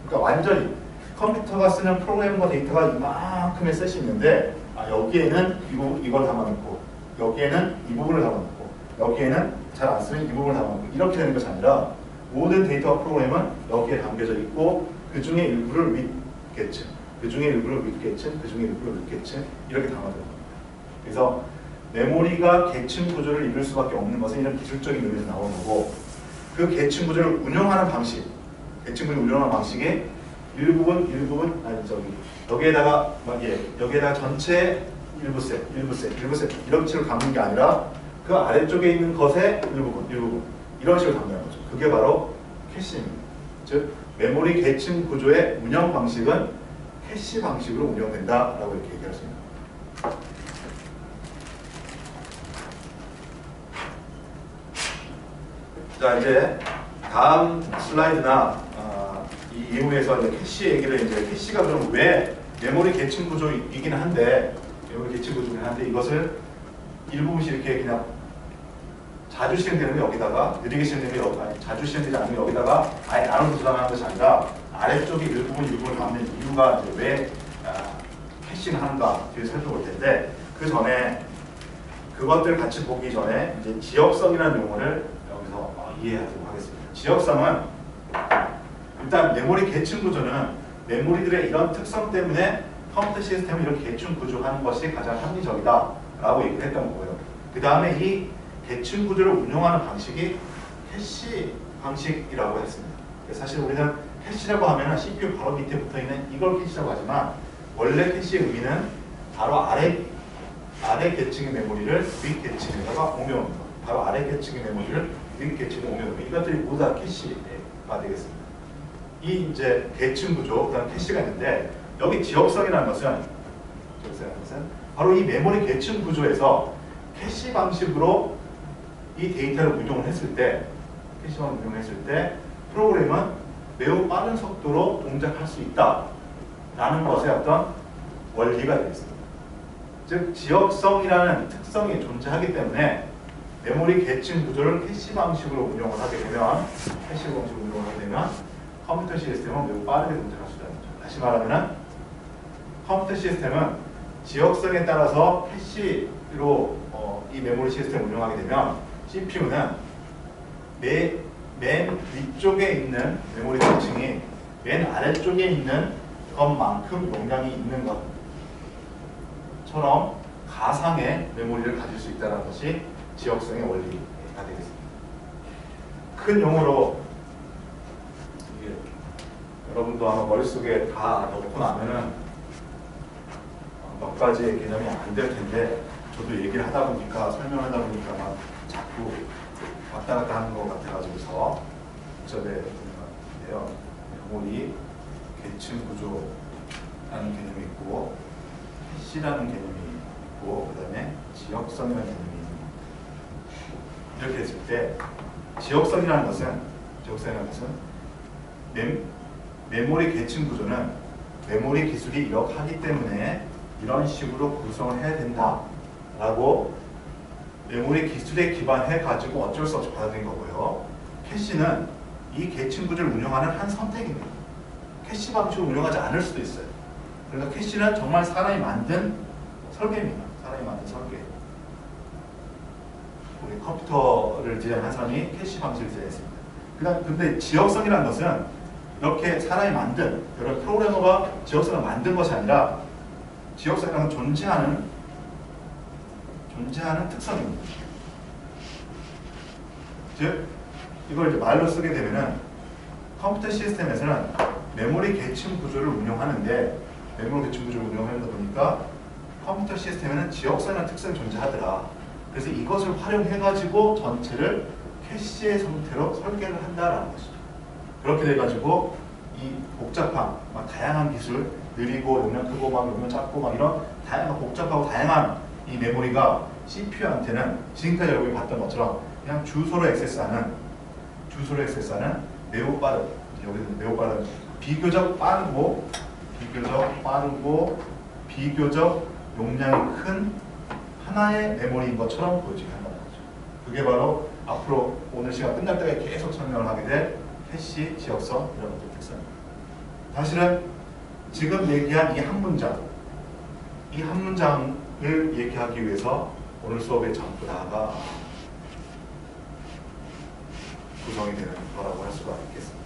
그러니까 완전히 컴퓨터가 쓰는 프로그램과 데이터가 이만큼의 셋이 있는데 여기에는 이걸 담아놓고 여기에는 이 부분을 담아놓고 여기에는 잘 안 쓰는 이 부분을 담아놓고 이렇게 되는 것이 아니라 모든 데이터와 프로그램은 여기에 담겨져 있고 그 중에 일부를 윗계층, 그 중에 일부를 윗계층, 그 중에 일부를 윗계층 이렇게 담아져 있습니다. 그래서 메모리가 계층 구조를 이룰 수밖에 없는 것은 이런 기술적인 의미에서 나오는 거고 그 계층 구조를 운영하는 방식, 계층 구조를 운영하는 방식이 여기에다가 전체 일부 셋 이런 식으로 담는 게 아니라 그 아래쪽에 있는 것의 일부분 이런 식으로 담는 거죠. 그게 바로 캐시입니다. 즉 메모리 계층 구조의 운영 방식은 캐시 방식으로 운영된다라고 이렇게 얘기할 수 있습니다. 자 이제 다음 슬라이드나 이 이후에서 이제 캐시 얘기를 이제 캐시가 그럼 왜 메모리 계층 구조이긴 한데 이것을 일부분씩 이렇게 그냥 자주 실행되는 게 여기다가 느리게 실행되는 게 자주 실행되지 않는 게 여기다가 아예 나눠서 저장하는 것이 아니라 아래쪽에 일부분을 담는 이유가 이제 왜 캐시를 하는가 뒤에 살펴볼 텐데 그 전에 그것들 같이 보기 전에 이제 지역성이라는 용어를 여기서 이해하도록 하겠습니다. 지역성은 일단 메모리 계층 구조는 메모리들의 이런 특성 때문에 컴퓨터 시스템을 이렇게 계층 구조하는 것이 가장 합리적이다라고 얘기를 했던 거고요. 그 다음에 이 계층 구조를 운용하는 방식이 캐시 방식이라고 했습니다. 사실 우리는 캐시라고 하면 CPU 바로 밑에 붙어 있는 이걸 캐시라고 하지만 원래 캐시의 의미는 바로 아래 계층의 메모리를 윗 계층에다가 옮겨놓는 것. 바로 아래 계층의 메모리를 윗 계층에 옮겨놓는 것. 이것들이 모두 다 캐시가 되겠습니다. 이 이제 계층 구조, 그다음 캐시가 있는데 여기 지역성이라는 것은 바로 이 메모리 계층 구조에서 캐시 방식으로 이 데이터를 운용을 했을 때, 캐시만 운용을 했을 때 프로그램은 매우 빠른 속도로 동작할 수 있다라는 것의 어떤 원리가 되겠습니다. 즉 지역성이라는 특성이 존재하기 때문에 메모리 계층 구조를 캐시 방식으로 운용을 하게 되면 컴퓨터 시스템은 매우 빠르게 동작할 수 있다는 거죠. 다시 말하면 컴퓨터 시스템은 지역성에 따라서 캐시로 이 메모리 시스템을 운영하게 되면 CPU는 맨 위쪽에 있는 메모리 계층이 맨 아래쪽에 있는 것만큼 용량이 있는 것처럼 가상의 메모리를 가질 수 있다는 것이 지역성의 원리가 되겠습니다. 큰 용어로 여러분도 아마 머릿속에 다 넣고 나면은 몇 가지의 개념이 안 될 텐데 저도 얘기를 하다 보니까 설명하다 보니까 막 자꾸 왔다 갔다 하는 것 같아가지고서 복잡해 보는 것 같은데요. 메모리 계층 구조라는 개념이 있고 캐시라는 개념이 있고 그 다음에 지역성이라는 개념이 있는 겁니다. 이렇게 했을 때 지역성이라는 것은 메모리 계층 구조는 메모리 기술이 이렇게 때문에 이런 식으로 구성을 해야 된다라고 메모리 기술에 기반해 가지고 어쩔 수 없이 받아들인 거고요. 캐시는 이 계층 구조를 운영하는 한 선택입니다. 캐시 방식으로 운영하지 않을 수도 있어요. 그래서 캐시는 정말 사람이 만든 설계입니다. 사람이 만든 설계. 우리 컴퓨터를 디자인한 사람이 캐시 방식을 디자인했습니다. 근데 지역성이라는 것은 이렇게 사람이 만든 여러 프로그래머가 지역성을 만든 것이 아니라 지역성이라는 건 존재하는 특성입니다. 즉 이걸 이제 말로 쓰게 되면은 컴퓨터 시스템에서는 메모리 계층 구조를 운영하는데 메모리 계층 구조를 운영하다 보니까 컴퓨터 시스템에는 지역성이라는 특성이 존재하더라. 그래서 이것을 활용해가지고 전체를 캐시의 형태로 설계를 한다라는 것이죠. 그렇게 돼가지고 이 복잡한, 막 다양한 기술, 느리고 용량 크고 막 용량 작고 막 이런 다양한 복잡하고 다양한 이 메모리가 CPU한테는 지금까지 여러분이 봤던 것처럼 그냥 주소로 액세스하는 매우 빠른, 여기서 매우 빠른, 비교적 빠르고 비교적 용량이 큰 하나의 메모리인 것처럼 보여지게 한다는 거죠. 그게 바로 앞으로 오늘 시간 끝날 때까지 계속 설명을 하게 될 캐시, 지역성 이런 것들 특성입니다. 사실은 지금 얘기한 이 한 문장을 얘기하기 위해서 오늘 수업의 전부 다가 구성이 되는 거라고 할 수가 있겠습니다.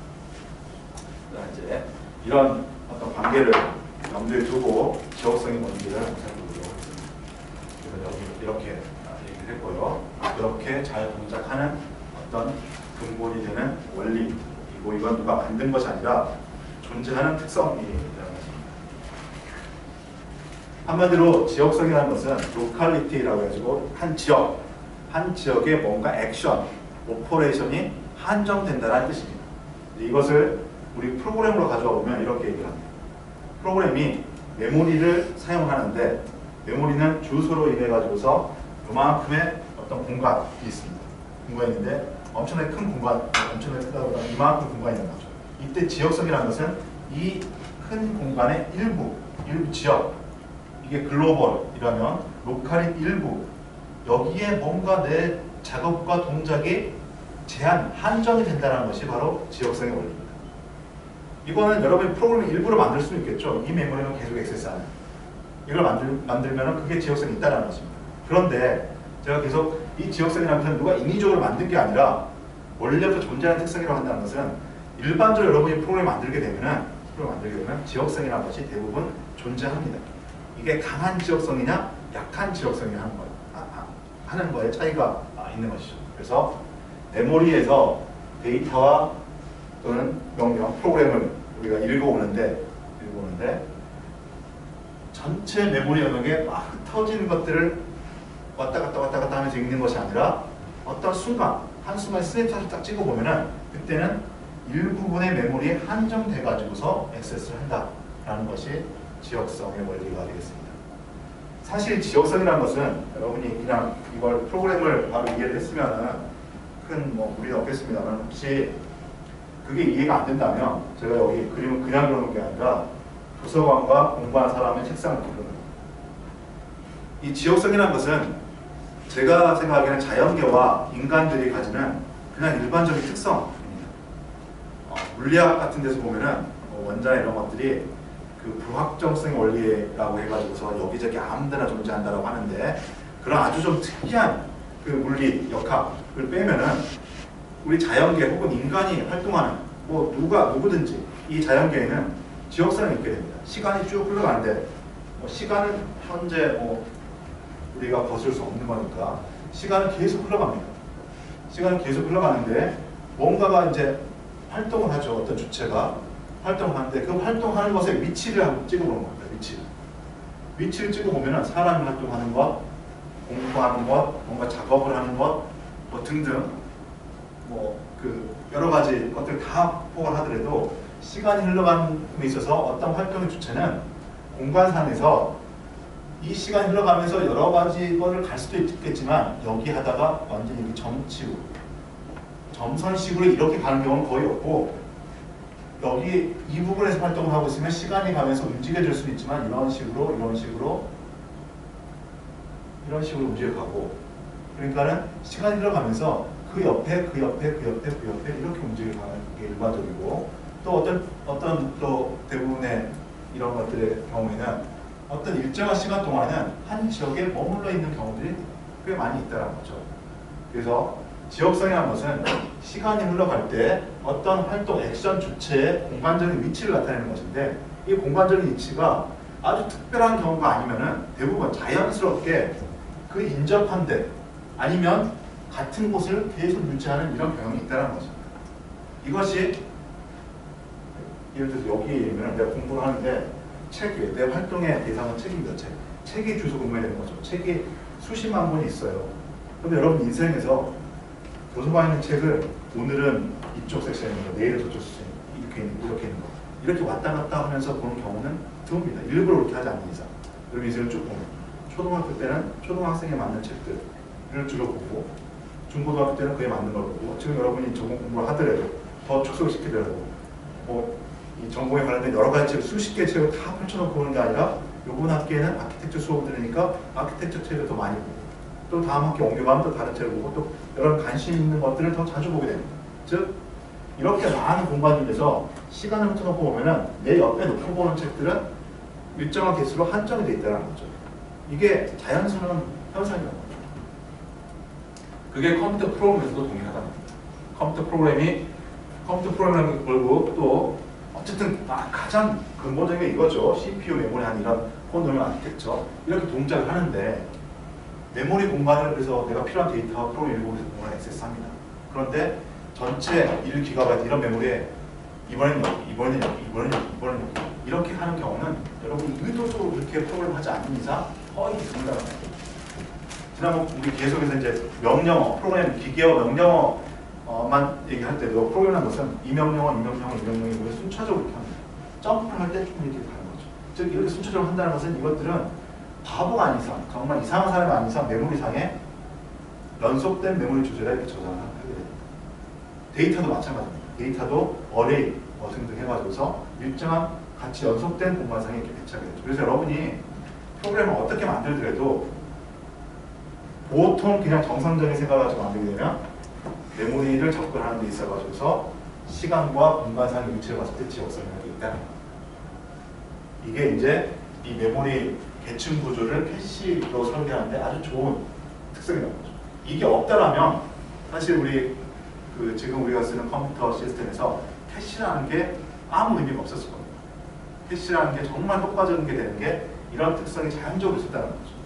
이제 이런 어떤 관계를 염두에 두고 지역성이 뭔지를 살펴보도록 하겠습니다. 그래서 여기 이렇게 얘기를 했고요. 이렇게 잘 동작하는 어떤 근본이 되는 원리이고 이건 누가 만든 것이 아니라 존재하는 특성이라는 것입니다. 한마디로 지역성이라는 것은 로컬리티라고 해가지고 한 지역의 뭔가 액션, 오퍼레이션이 한정된다는 뜻입니다. 이것을 우리 프로그램으로 가져와 보면 이렇게 얘기를 합니다. 프로그램이 메모리를 사용하는데 메모리는 주소로 인해 가지고서 이만큼의 어떤 공간이 있습니다. 공간이 있는데 엄청나게 큰 공간, 엄청나게 크다 보다 이만큼 공간이 있는 거죠. 이때 지역성이라는 것은 이 큰 공간의 일부 지역, 이게 글로벌이라면 로컬인 일부, 여기에 뭔가 내 작업과 동작이 한정이 된다는 것이 바로 지역성의 원리입니다. 이거는 여러분이 프로그램의 일부를 만들 수는 있겠죠. 이 메모리는 계속 액세스하는. 이걸 만들면 그게 지역성이 있다는 것입니다. 그런데 제가 계속 이 지역성이라는 것은 누가 인위적으로 만든 게 아니라 원래부터 존재하는 특성이라고 한다는 것은 일반적으로 여러분이 프로그램을 만들게 되면 지역성이라는 것이 대부분 존재합니다. 이게 강한 지역성이냐 약한 지역성이 하는 거에 차이가 있는 것이죠. 그래서 메모리에서 데이터와 또는 명령, 프로그램을 우리가 읽어오는데 전체 메모리 영역에 막 흩어지는 것들을 왔다 갔다 하면서 읽는 것이 아니라 어떤 순간, 한순간 스냅샷을 딱 찍어보면은 그때는 일부분의 메모리에 한정돼 가지고서 액세스를 한다라는 것이 지역성의 원리가 되겠습니다. 사실 지역성이라는 것은 여러분이 그냥 이걸 프로그램을 바로 이해를 했으면은 큰 무리는 없겠습니다만 혹시 그게 이해가 안 된다면 제가 여기 그림을 그냥 그려놓은 게 아니라 도서관과 공부하는 사람의 책상을 그려놓은 거예요. 이 지역성이라는 것은 제가 생각하기에는 자연계와 인간들이 가지는 그냥 일반적인 특성입니다. 물리학 같은 데서 보면은 원자 이런 것들이 그 불확정성 원리라고 해가지고서 여기저기 아무데나 존재한다라고 하는데 그런 아주 좀 특이한 그 물리 역학을 빼면은 우리 자연계 혹은 인간이 활동하는 누구든지 이 자연계에는 지역성이 있게 됩니다. 시간이 쭉 흘러가는데 시간은 현재 우리가 거슬 수 없는 거니까 시간은 계속 흘러갑니다. 시간은 계속 흘러가는데 뭔가가 이제 활동을 하죠. 어떤 주체가 활동을 하는데 그 활동하는 것의 위치를 한번 찍어보는 겁니다. 위치를 찍어보면 사람이 활동하는 것, 공부하는 것, 뭔가 작업을 하는 것 등등 그 여러 가지 것들 다 포괄 하더라도 시간이 흘러감에 있어서 어떤 활동의 주체는 공간상에서 이 시간이 흘러가면서 여러 가지 거를 갈 수도 있겠지만 여기 하다가 완전히 점치고 점선식으로 이렇게 가는 경우는 거의 없고 여기 이 부분에서 활동을 하고 있으면 시간이 가면서 움직여질 수는 있지만 이런 식으로 움직여가고 그러니까는 시간이 흘러가면서 그 옆에 이렇게 움직여가는 게 일반적이고 또 어떤 또 대부분의 이런 것들의 경우에는 어떤 일정한 시간 동안은 한 지역에 머물러 있는 경우들이 꽤 많이 있다는 거죠. 그래서 지역성이라는 것은 시간이 흘러갈 때 어떤 활동, 액션 주체의 공간적인 위치를 나타내는 것인데 이 공간적인 위치가 아주 특별한 경우가 아니면은 대부분 자연스럽게 그 인접한 데 아니면 같은 곳을 계속 유지하는 이런 경향이 있다는 거죠. 이것이 예를 들어서 여기에는 내가 공부를 하는데 책이 내 활동의 대상은 책입니다. 책이 주소 근무되는 거죠. 책이 수십만 권이 있어요. 그런데 여러분 인생에서 도서관에 있는 책을 오늘은 이쪽 섹션에 있는 거, 내일은 저쪽 섹션에 이렇게 있는 거 이렇게 왔다 갔다 하면서 보는 경우는 드뭅니다. 일부러 그렇게 하지 않는 이상. 여러분 인생을 쭉 보면 초등학교 때는 초등학생에 맞는 책들을 주로 보고 중고등학교 때는 그에 맞는 걸 보고 지금 여러분이 전공 공부를 하더라도 더 축소시키더라도 이 전공에 관련된 여러 가지 책, 수십 개의 책을 다 펼쳐놓고 보는 게 아니라 이번 학기에는 아키텍처 수업을 들으니까 아키텍처 책을 더 많이 보고 또 다음 학기 옮겨가면 또 다른 책을 보고 또 여러 관심 있는 것들을 더 자주 보게 됩니다. 즉 이렇게 많은 공간 중에서 시간을 흩어놓고 보면은 내 옆에 놓고 보는 책들은 일정한 개수로 한정이 되어 있다는 거죠. 이게 자연스러운 현상이라는 거죠. 그게 컴퓨터 프로그램에서도 동일하다는 겁니다. 컴퓨터 프로그램이라는 걸 걸고 또 어쨌든 가장 근본적인 게 이거죠. CPU 메모리 한 이런 콘돔 아키텍처 이렇게 동작을 하는데 메모리 공간을 그래서 내가 필요한 데이터와 프로그램 일부분에서 공간을 액세스합니다. 그런데 전체 1GB 이런 메모리에 이번에는 여기 이렇게 하는 경우는 여러분이 의도적으로 그렇게 프로그램 하지 않는 이상 거의 드물다는 거예요. 지난번 우리 계속해서 이제 명령어, 프로그램 기계어 명령어만 얘기할 때도 프로그램이라는 것은 이 명령어 순차적으로 이렇게 합니다. 점프를 할 때 조금 이렇게 가는 거죠. 즉 이렇게 순차적으로 한다는 것은 이것들은 바보가 아닌 이상, 정말 이상한 사람이 아닌 이상 메모리상에 연속된 메모리 주제를 이렇게 저장을 하게 됩니다. 데이터도 마찬가지입니다. 데이터도 어레이 등등 해가지고서 일정한 같이 연속된 공간상에 이렇게 배치하게 되죠. 그래서 여러분이 프로그램을 어떻게 만들더라도 보통 그냥 정상적인 생각을 가지고 만들게 되면 메모리를 접근하는 데 있어가지고서 시간과 공간상의 위치를 봤을 때 지역성이 있다는 거예요. 이게 이제 이 메모리 계층 구조를 캐시로 설계하는데 아주 좋은 특성이라는 거죠. 이게 없다라면 사실 우리 지금 우리가 쓰는 컴퓨터 시스템에서 캐시라는 게 아무 의미가 없었을 겁니다. 캐시라는 게 정말 효과적인 게 되는 게 이런 특성이 자연적으로 있었다는 거죠.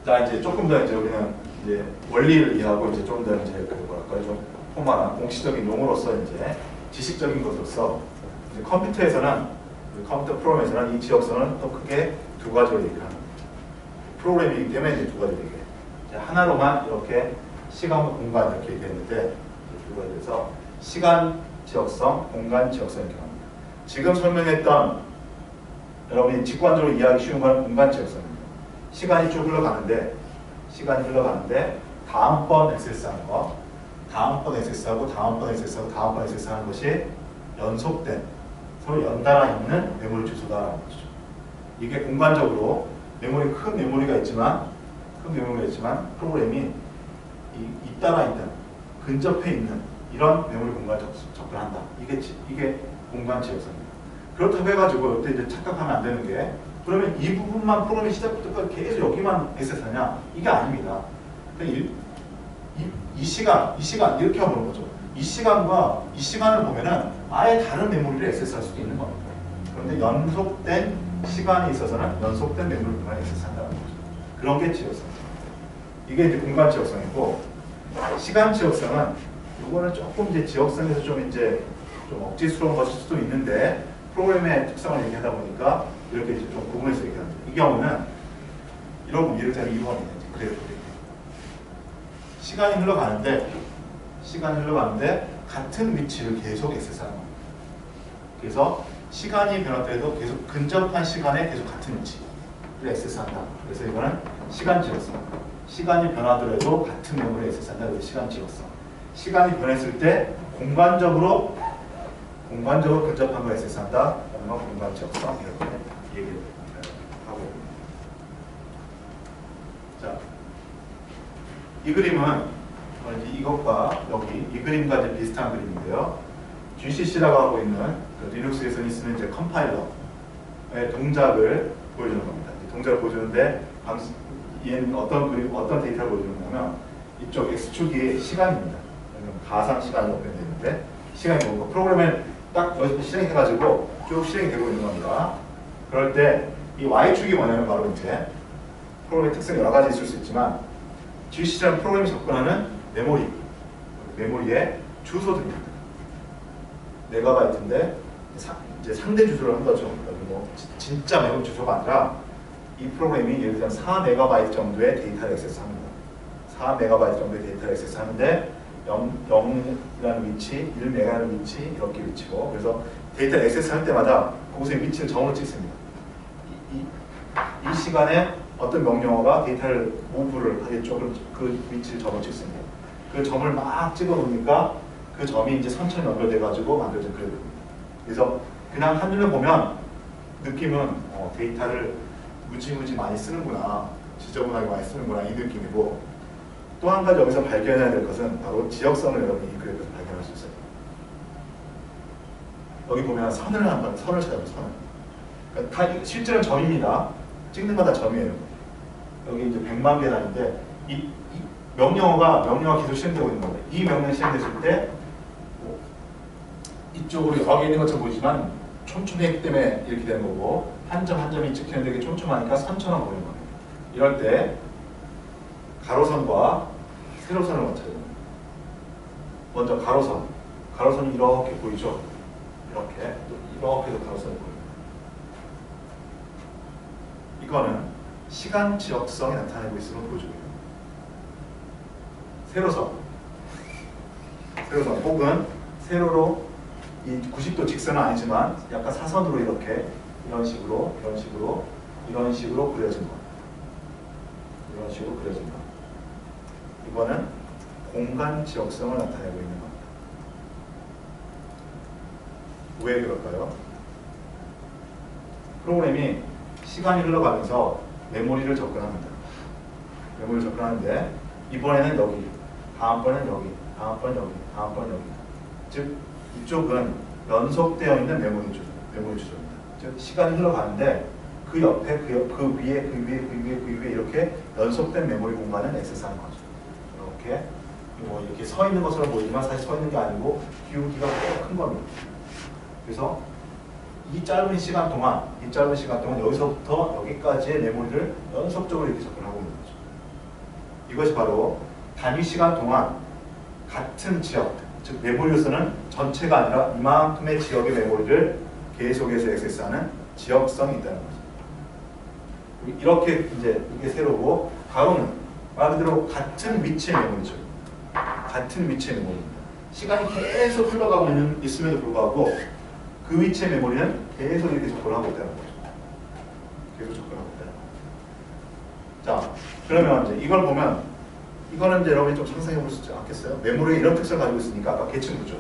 자, 이제 조금 더 이제 우리는 이제 원리를 이해하고 이제 좀 더 이제 그 뭐랄까요, 좀 포멀한 공식적인 용어로서 이제 지식적인 것으로서 이제 컴퓨터에서는 컴퓨터 프로그램에서는 이 지역성은 또 크게 두 가지로 얘기합니다. 프로그램이기 때문에 이제 두 가지로 얘기해요. 이제 하나로만 이렇게 시간과 공간 이렇게 얘기했는데 두 가지에서 시간 지역성, 공간 지역성 이렇게 합니다. 지금 설명했던 여러분이 직관적으로 이해하기 쉬운 건 공간 지역성입니다. 시간이 쭉 흘러가는데 다음번 액세스하는 거, 다음번 액세스하고 다음번 액세스하고 다음번 액세스하는 것이 연속된 서로 연달아 있는 메모리 주소다라는 거죠. 이게 공간적으로 큰 메모리가 있지만 프로그램이 잇따라 있는 근접해 있는 이런 메모리 공간 접근한다. 이게 공간 지역성입니다. 그렇다고 해가지고 이때 이제 착각하면 안 되는 게 그러면 이 부분만 프로그램이 시작부터 계속 여기만 액세스하냐? 이게 아닙니다. 이 시간 이렇게 보는 거죠. 이 시간과 이 시간을 보면은 아예 다른 메모리를 액세스할 수도 있는 겁니다. 그런데 연속된 시간이 있어서는 연속된 메모리 공간을 액세스한다는 거죠. 그런 게 지역성입니다. 이게 이제 공간 지역성이고, 시간 지역성은 이거는 조금 이제 지역성에서 좀 억지스러운 것일 수도 있는데 프로그램의 특성을 얘기하다 보니까 이렇게 이제 좀 구분해서 얘기합니다. 이 경우는 이런 이렇게 이유합니다. 그래프 시간이 흘러가는데 같은 위치를 계속 액세스하는 겁니다. 그래서 시간이 변화돼도 계속 근접한 시간에 계속 같은 위치를 액세스한다. 그래서 이거는 시간 지역성. 시간이 변하더라도 같은 메모리를 액세스한다. 그래서 시간 지역성. 시간이 변했을 때 공간적으로 근접한 걸 액세스한다. 그러면 공간 지역성 이렇게 얘기를 하고. 자, 이 그림은 이것과 여기 이 그림과 이제 비슷한 그림인데요. GCC라고 하고 있는 그 리눅스에서 쓰는 이제 컴파일러의 동작을 보여주는 겁니다. 이 동작을 보여주는데 얘는 어떤 데이터를 보여주냐면 이쪽 x축이 시간입니다. 가상 시간으로 표현되는데 시간이 뭔가 프로그램을 딱 여기서 실행해가지고 쭉 실행이 되고 있는 겁니다. 그럴 때 이 y축이 뭐냐면 바로 이제 프로그램의 특성이 여러 가지 있을 수 있지만 GCC라는 프로그램이 접근하는 메모리의 주소들입니다. 메가바이트인데 이제 상대 주소를 한 거죠. 뭐 진짜 메모리 주소가 아니라 이 프로그램이 예를 들면 4MB 정도의 데이터를 액세스합니다. 4MB 정도의 데이터를 액세스하는데 0이라는 위치, 1메가라는 위치, 이렇게 위치고 그래서 데이터를 액세스할 때마다 그곳의 위치를 점으로 찍습니다. 이 시간에 어떤 명령어가 데이터를 무브를 하겠죠. 그럼 그 위치를 점으로 찍습니다. 그 점을 막 찍어 놓으니까 그 점이 이제 선처럼 연결돼 가지고 만들어진 그래프입니다. 그래서 그냥 한눈에 보면 느낌은 데이터를 무지무지 많이 쓰는구나, 지저분하게 많이 쓰는구나 이 느낌이고, 또 한 가지 여기서 발견해야 될 것은 바로 지역성을 여러분이 이 그래프에서 발견할 수 있어요. 여기 보면 선을 찾아봐요. 그러니까 실제로는 점입니다. 찍는 건 다 점이에요. 여기 이제 100만 개 단위인데 이 명령어가 계속 실행되고 있는 겁니다. 이 명령이 실행됐을 때 이쪽으로 여기 있는 것처럼 보이지만 촘촘했기 때문에 이렇게 되는 거고, 한 점 한 점이 찍히는데 이게 촘촘하니까 선처럼 보이는 겁니다. 이럴 때 가로선과 세로선을 맞춰야 됩니다. 먼저 가로선이 이렇게 보이죠? 이렇게도 가로선이 보입니다. 이거는 시간 지역성이 나타내고 있음을 보여줍니다. 세로선 혹은 세로로 이 90도 직선은 아니지만 약간 사선으로 이렇게 이런 식으로 그려진 거. 이런 식으로 그려진 거. 이거는 공간 지역성을 나타내고 있는 겁니다. 왜 그럴까요? 프로그램이 시간이 흘러가면서 메모리를 접근합니다. 메모리를 접근하는데 이번에는 여기, 다음번에는 여기, 다음번은 여기, 다음번은 여기. 즉 이쪽은 연속되어 있는 메모리 주소입니다. 즉 시간이 흘러가는데 그 옆에, 그 위에 이렇게 연속된 메모리 공간을 액세스하는 거죠. 이렇게 서 있는 것처럼 보이지만 사실 서 있는 게 아니고 기울기가 꽤 큰 겁니다. 그래서 이 짧은 시간 동안 여기서부터 여기까지의 메모리를 연속적으로 이렇게 접근하고 있는 거죠. 이것이 바로 단위 시간 동안 같은 지역, 즉 메모리로서는 전체가 아니라 이만큼의 지역의 메모리를 계속해서 액세스하는 지역성이 있다는 거죠. 이렇게 이제 이게 세로고, 가로는 말 그대로 같은 위치의 메모리죠. 같은 위치의 메모리입니다. 시간이 계속 흘러가고 있음에도 불구하고 그 위치의 메모리는 계속 이렇게 접근을 하고 있다는 거죠. 계속 접근하고 있다는 거죠. 자, 그러면 이제 이걸 보면, 이거는 이제 여러분이 좀 상상해 볼 수 있지 않겠어요? 메모리에 이런 특성을 가지고 있으니까 아까 계층 구조.